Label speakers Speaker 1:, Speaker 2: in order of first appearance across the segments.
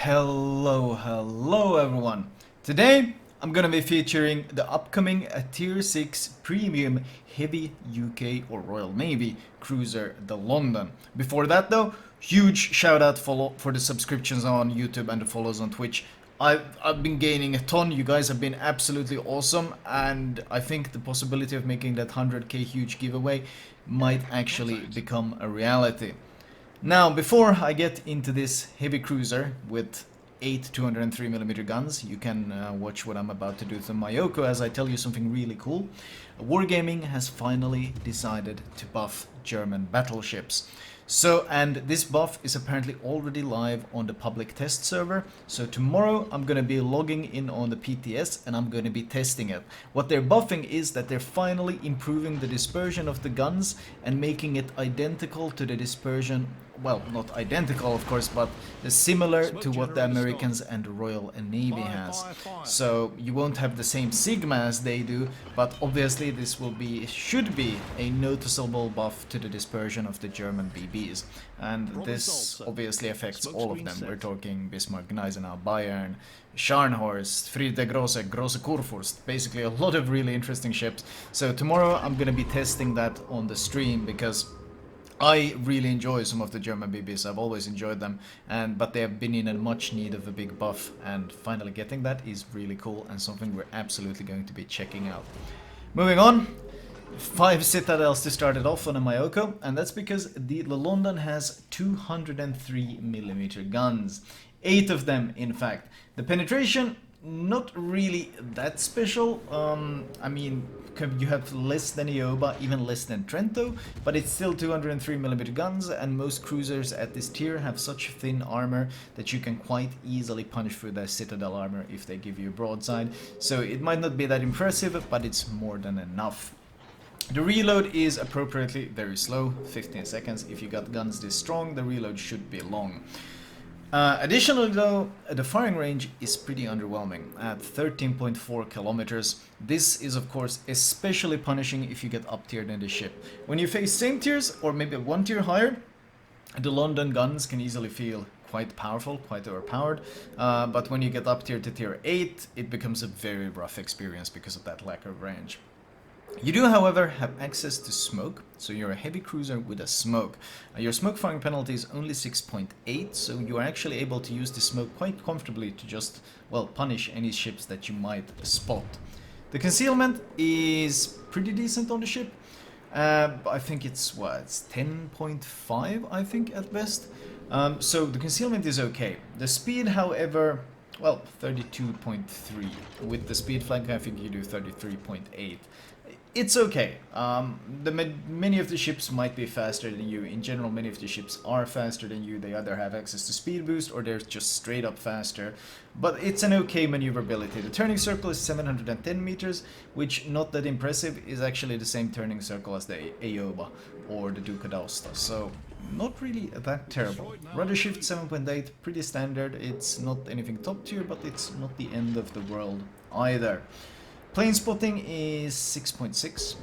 Speaker 1: Hello everyone. Today I'm gonna be featuring the upcoming Tier 6 Premium Heavy UK or Royal Navy Cruiser, the London. Before that though, huge shout out for the subscriptions on YouTube and the follows on Twitch. I've been gaining a ton. You guys have been absolutely awesome, and I think the possibility of making that 100k huge giveaway might actually become a reality. Now, before I get into this heavy cruiser with 8 203mm guns, you can watch what I'm about to do to Mayoko as I tell you something really cool. Wargaming has finally decided to buff German battleships. And this buff is apparently already live on the public test server. So tomorrow I'm gonna be logging in on the PTS and I'm gonna be testing it. What they're buffing is that they're finally improving the dispersion of the guns and making it identical to the dispersion, well, not identical of course, but similar to what the Americans and the Royal Navy has. So you won't have the same Sigma as they do, but obviously this should be a noticeable buff to the dispersion of the German BBs. And this obviously affects all of them. We're talking Bismarck, Gneisenau, Bayern, Scharnhorst, Friede Grosse, Grosse Kurfürst, basically a lot of really interesting ships. So tomorrow I'm gonna be testing that on the stream because I really enjoy some of the German BBs. I've always enjoyed them, but they have been in a much need of a big buff, and finally getting that is really cool and something we're absolutely going to be checking out. Moving on, 5 citadels to start it off on a Mayoko, and that's because the London has 203mm guns. 8 of them, in fact. The penetration, not really that special. I mean, you have less than Ioba, even less than Trento, but it's still 203mm guns, and most cruisers at this tier have such thin armor that you can quite easily punch through their citadel armor if they give you a broadside. So it might not be that impressive, but it's more than enough. The reload is appropriately very slow, 15 seconds. If you got guns this strong, the reload should be long. Additionally though, the firing range is pretty underwhelming at 13.4 kilometers. This is of course especially punishing if you get up-tiered in the ship. When you face same tiers or maybe one tier higher, the London guns can easily feel quite powerful, quite overpowered, but when you get up-tiered to tier 8, it becomes a very rough experience because of that lack of range. You do, however, have access to smoke, so you're a heavy cruiser with a smoke. Your smoke firing penalty is only 6.8, so you are actually able to use the smoke quite comfortably to just, well, punish any ships that you might spot. The concealment is pretty decent on the ship. I think it's, what, it's 10.5, I think, at best. So the concealment is okay. The speed, however, well, 32.3. With the speed flank, I think you do 33.8. It's okay. Many of the ships might be faster than you. In general, many of the ships are faster than you. They either have access to speed boost or they're just straight up faster. But it's an okay maneuverability. The turning circle is 710 meters, which, not that impressive, is actually the same turning circle as the Aoba or the Duca d'Aosta. So not really that terrible. Rudder shift 7.8, pretty standard. It's not anything top tier, but it's not the end of the world either. Plane spotting is 6.6.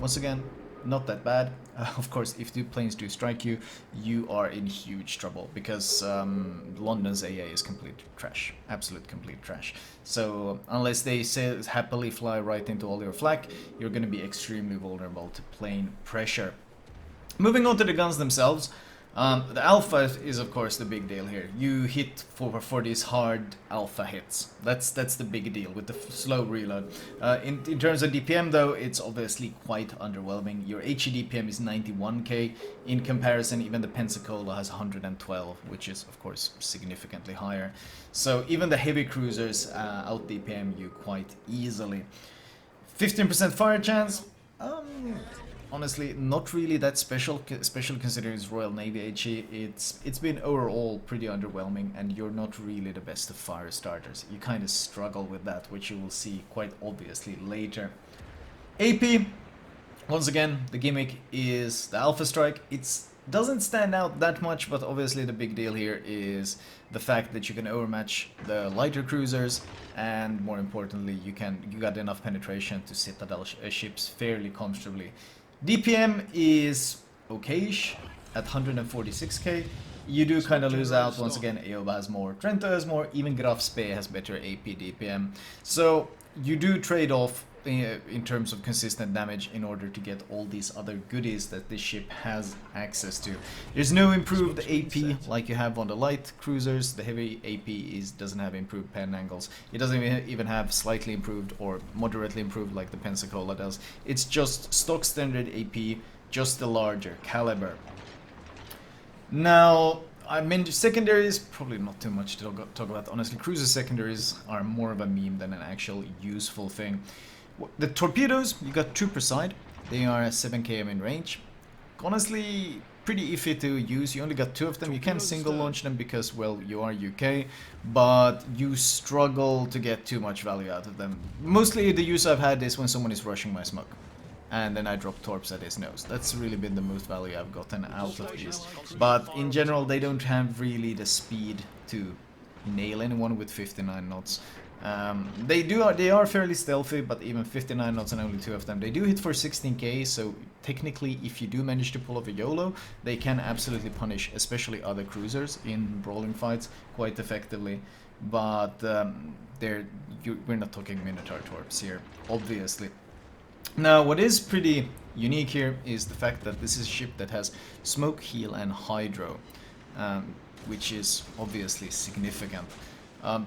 Speaker 1: Once again, not that bad. Of course, if the planes do strike you, you are in huge trouble because London's AA is complete trash, absolute complete trash. So unless they happily fly right into all your flak, you're going to be extremely vulnerable to plane pressure. Moving on to the guns themselves. The alpha is of course the big deal here. You hit for these hard alpha hits. That's the big deal with the slow reload. In terms of DPM though, it's obviously quite underwhelming. Your HE DPM is 91k. In comparison, even the Pensacola has 112, which is of course significantly higher. So even the heavy cruisers out DPM you quite easily. 15% fire chance. Honestly, not really that special, especially considering it's Royal Navy HE. It's been overall pretty underwhelming, and you're not really the best of fire starters. You kind of struggle with that, which you will see quite obviously later. AP, once again, the gimmick is the Alpha Strike. It doesn't stand out that much, but obviously the big deal here is the fact that you can overmatch the lighter cruisers, and more importantly, you got enough penetration to citadel ships fairly comfortably. DPM is okayish at 146k. you do kind of lose out. Once again, Aoba has more, Trento has more, even Graf Spee has better AP DPM. So you do trade off in terms of consistent damage in order to get all these other goodies that this ship has access to. There's no improved AP like you have on the light cruisers. The heavy AP doesn't have improved pen angles. It doesn't even have slightly improved or moderately improved like the Pensacola does. It's just stock standard AP, just the larger caliber. Now, I mean, secondaries, probably not too much to talk about. Honestly, cruiser secondaries are more of a meme than an actual useful thing. The torpedoes, you got 2 per side. They are 7 km in range. Honestly, pretty iffy to use. You only got 2 of them. You can single launch them because, well, you are UK, but you struggle to get too much value out of them. Mostly the use I've had is when someone is rushing my smoke, and then I drop torps at his nose. That's really been the most value I've gotten out of these. But in general, they don't have really the speed to nail anyone with 59 knots. They are fairly stealthy, but even 59 knots and only 2 of them. They do hit for 16k, so technically if you do manage to pull off a YOLO, they can absolutely punish, especially other cruisers in brawling fights, quite effectively. But we're not talking Minotaur torps here, obviously. Now, what is pretty unique here is the fact that this is a ship that has smoke, heal and hydro, which is obviously significant.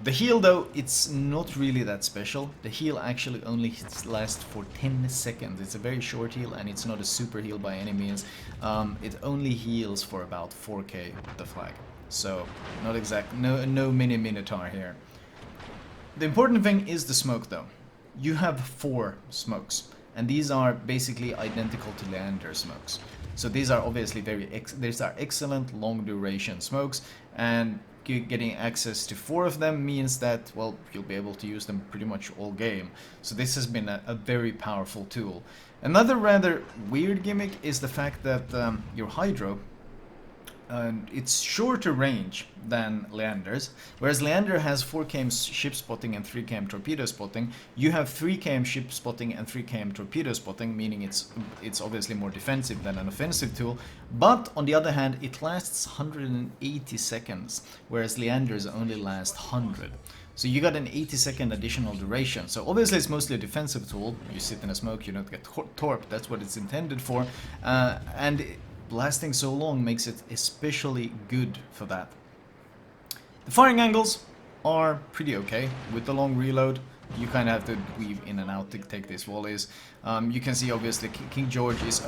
Speaker 1: The heal, though, it's not really that special. The heal actually only lasts for 10 seconds. It's a very short heal and it's not a super heal by any means. It only heals for about 4k with the flag. So, not exact, no mini Minotaur here. The important thing is the smoke, though. You have 4 smokes, and these are basically identical to Leander smokes. So these are obviously these are excellent long duration smokes, and getting access to 4 of them means that, well, you'll be able to use them pretty much all game. So this has been a very powerful tool. Another rather weird gimmick is the fact that your hydro, it's shorter range than Leander's, whereas Leander has 4 km ship spotting and 3 km torpedo spotting. You have 3 km ship spotting and 3 km torpedo spotting, meaning it's obviously more defensive than an offensive tool. But on the other hand, it lasts 180 seconds, whereas Leander's only lasts 100. So you got an 80-second additional duration. So obviously it's mostly a defensive tool. You sit in a smoke, you don't get torped. That's what it's intended for, and lasting so long makes it especially good for that. The firing angles are pretty okay. With the long reload, you kind of have to weave in and out to take these volleys. You can see obviously King George is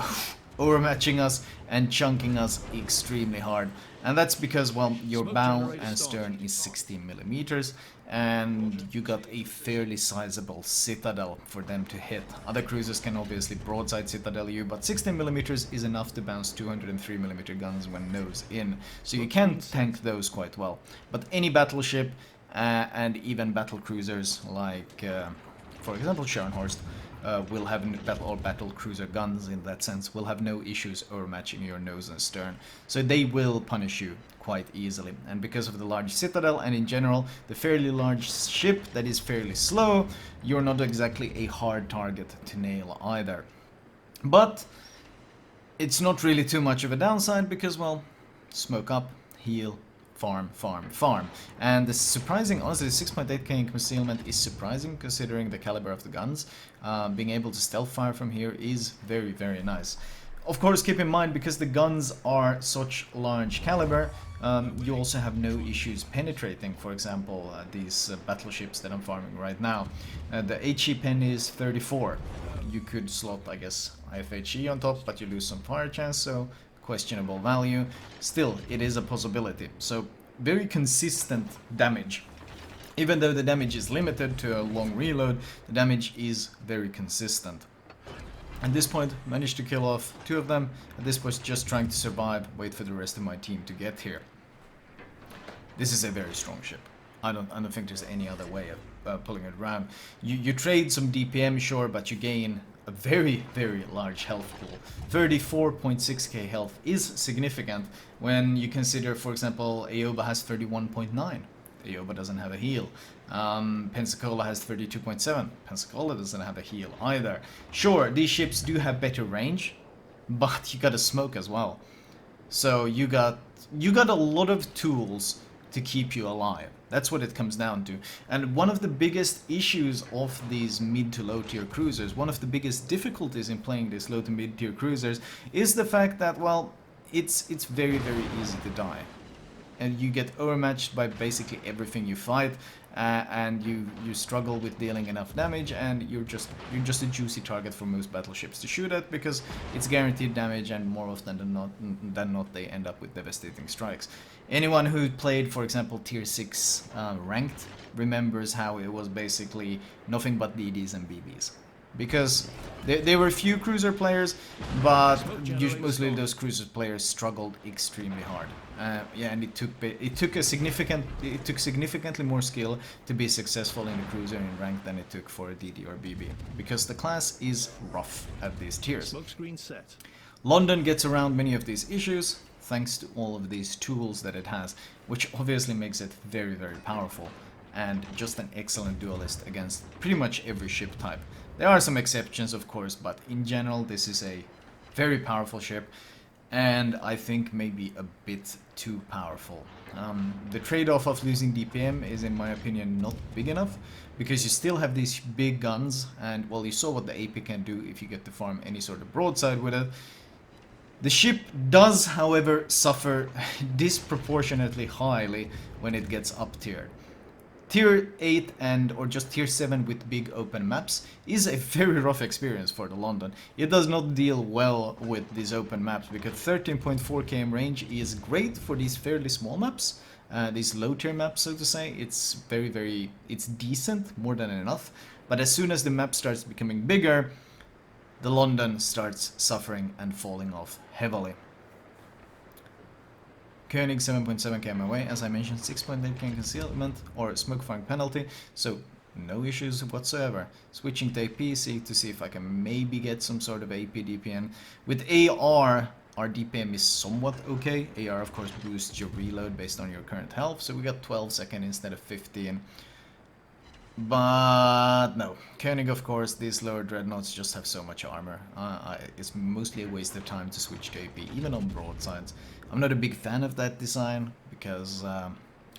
Speaker 1: overmatching us and chunking us extremely hard. And that's because, well, your bow and stern is 16 millimeters, and you got a fairly sizable citadel for them to hit. Other cruisers can obviously broadside citadel you, but 16 millimeters is enough to bounce 203 millimeter guns when nose in. So you can tank those quite well. But any battleship and even battle cruisers like, for example, Scharnhorst, will have battle cruiser guns in that sense, will have no issues overmatching your nose and stern. So they will punish you quite easily. And because of the large citadel and in general the fairly large ship that is fairly slow, you're not exactly a hard target to nail either. But it's not really too much of a downside because, well, smoke up, heal, farm, farm, farm. And the surprising, honestly, 6.8k in concealment is surprising considering the caliber of the guns. Being able to stealth fire from here is very, very nice. Of course, keep in mind, because the guns are such large caliber, you also have no issues penetrating, for example, these battleships that I'm farming right now. The HE pen is 34. You could slot, I guess, IFHE on top, but you lose some fire chance, so questionable value. Still, it is a possibility. So very consistent damage. Even though the damage is limited to a long reload, the damage is very consistent. At this point, managed to kill off 2 of them. At this point, just trying to survive, wait for the rest of my team to get here. This is a very strong ship. I don't think there's any other way of pulling it around. You trade some DPM, sure, but you gain a very, very large health pool. 34.6k health is significant when you consider, for example, Aoba has 31.9. Aoba doesn't have a heal. Pensacola has 32.7. Pensacola doesn't have a heal either. Sure, these ships do have better range, but you gotta smoke as well. So you got a lot of tools to keep you alive. That's what it comes down to. And one of the biggest issues of these mid to low tier cruisers, one of the biggest difficulties in playing these low to mid tier cruisers is the fact that, well, it's very easy to die. And you get overmatched by basically everything you fight, and you struggle with dealing enough damage, and you're just a juicy target for most battleships to shoot at, because it's guaranteed damage, and more often than not they end up with devastating strikes. Anyone who played, for example, tier 6 ranked remembers how it was basically nothing but DDs and BBs. Because there were few cruiser players, but mostly those cruiser players struggled extremely hard. Yeah, and it took significantly more skill to be successful in a cruiser in rank than it took for a DD or BB, because the class is rough at these tiers.
Speaker 2: Smokescreen set.
Speaker 1: London gets around many of these issues thanks to all of these tools that it has, which obviously makes it very powerful, and just an excellent duelist against pretty much every ship type. There are some exceptions, of course, but in general this is a very powerful ship, and I think maybe a bit too powerful. The trade-off of losing DPM is, in my opinion, not big enough, because you still have these big guns, and, well, you saw what the AP can do if you get to farm any sort of broadside with it. The ship does, however, suffer disproportionately highly when it gets up-tiered. Tier 8 or just Tier 7 with big open maps is a very rough experience for the London. It does not deal well with these open maps, because 13.4 km range is great for these fairly small maps, these low tier maps, so to say. It's it's decent, more than enough, but as soon as the map starts becoming bigger, the London starts suffering and falling off heavily. Koenig 7.7 km away, as I mentioned, 6.8 km concealment or smoke firing penalty, so no issues whatsoever. Switching to AP, see if I can maybe get some sort of AP DPM. With AR, our DPM is somewhat okay. AR, of course, boosts your reload based on your current health, so we got 12 seconds instead of 15. But no, Koenig, of course, these lower dreadnoughts just have so much armor. It's mostly a waste of time to switch to AP, even on broadsides. I'm not a big fan of that design, because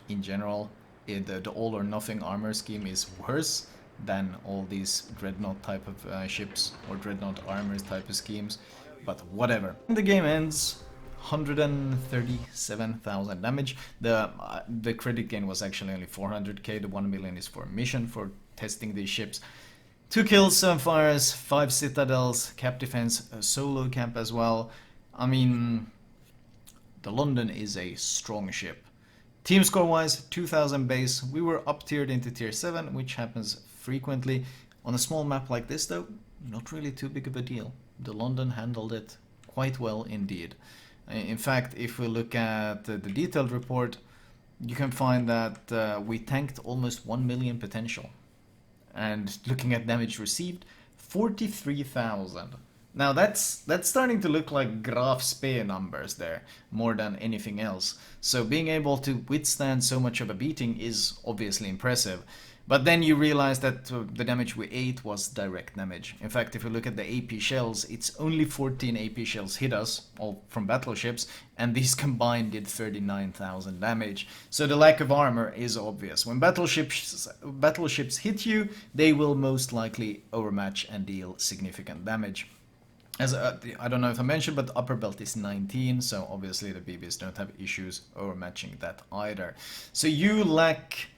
Speaker 1: in general, the all or nothing armor scheme is worse than all these dreadnought type of ships, or dreadnought armors type of schemes, but whatever. The game ends. 137,000 damage. The credit gain was actually only 400k. The 1 million is for a mission for testing these ships. 2 kills, 7 fires, 5 citadels, cap defense, a solo camp as well. I mean, the London is a strong ship. Team score wise, 2000 base. We were up tiered into tier 7, which happens frequently. On a small map like this though, not really too big of a deal. The London handled it quite well indeed. In fact, if we look at the detailed report, you can find that we tanked almost 1 million potential. And looking at damage received, 43,000. Now that's starting to look like Graf Spee numbers there, more than anything else. So being able to withstand so much of a beating is obviously impressive. But then you realize that the damage we ate was direct damage. In fact, if you look at the AP shells, it's only 14 AP shells hit us, all from battleships, and these combined did 39,000 damage. So the lack of armor is obvious. When battleships hit you, they will most likely overmatch and deal significant damage. As I don't know if I mentioned, but the upper belt is 19, so obviously the BBs don't have issues overmatching that either. So you lack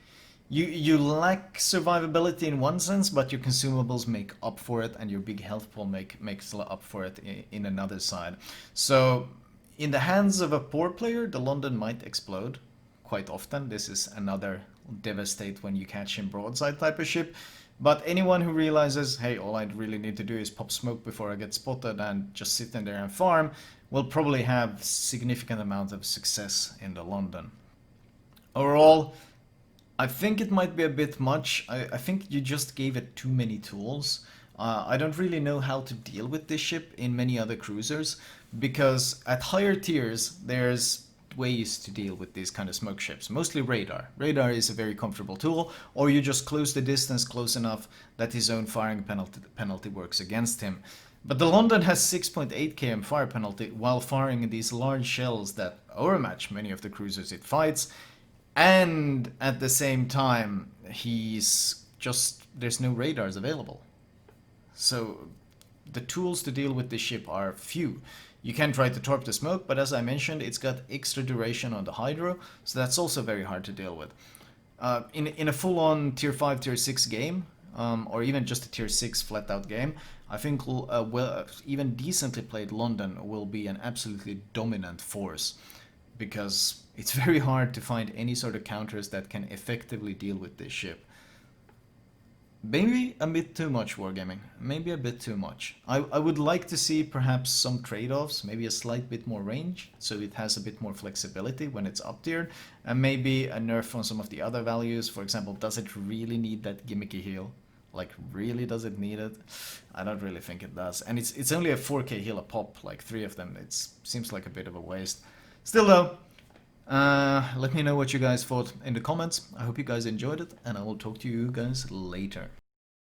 Speaker 1: survivability in one sense, but your consumables make up for it, and your big health pool makes up for it in another side. So in the hands of a poor player, the London might explode quite often. This is another devastate when you catch him broadside type of ship. But anyone who realizes, hey, all I really need to do is pop smoke before I get spotted and just sit in there and farm, will probably have significant amount of success in the London. Overall, I think it might be a bit much. I think you just gave it too many tools. I don't really know how to deal with this ship in many other cruisers, because at higher tiers there's ways to deal with these kind of smoke ships. Mostly radar. Radar is a very comfortable tool, or you just close the distance close enough that his own firing penalty works against him. But the London has 6.8 km fire penalty while firing these large shells that overmatch many of the cruisers it fights, and at the same time there's no radars available. So the tools to deal with this ship are few. You can try to torp the smoke, but as I mentioned, it's got extra duration on the hydro, so that's also very hard to deal with. In a full-on tier 5, tier 6 game, or even just a tier 6 flat-out game, I think even decently played London will be an absolutely dominant force, because it's very hard to find any sort of counters that can effectively deal with this ship. Maybe a bit too much wargaming, maybe a bit too much. I would like to see perhaps some trade-offs, maybe a slight bit more range, so it has a bit more flexibility when it's up tiered, and maybe a nerf on some of the other values. For example, does it really need that gimmicky heal? Like, really, does it need it? I don't really think it does. And it's only a 4k heal a pop, like 3 of them. It seems like a bit of a waste. Still though, let me know what you guys thought in the comments. I hope you guys enjoyed it, and I will talk to you guys later.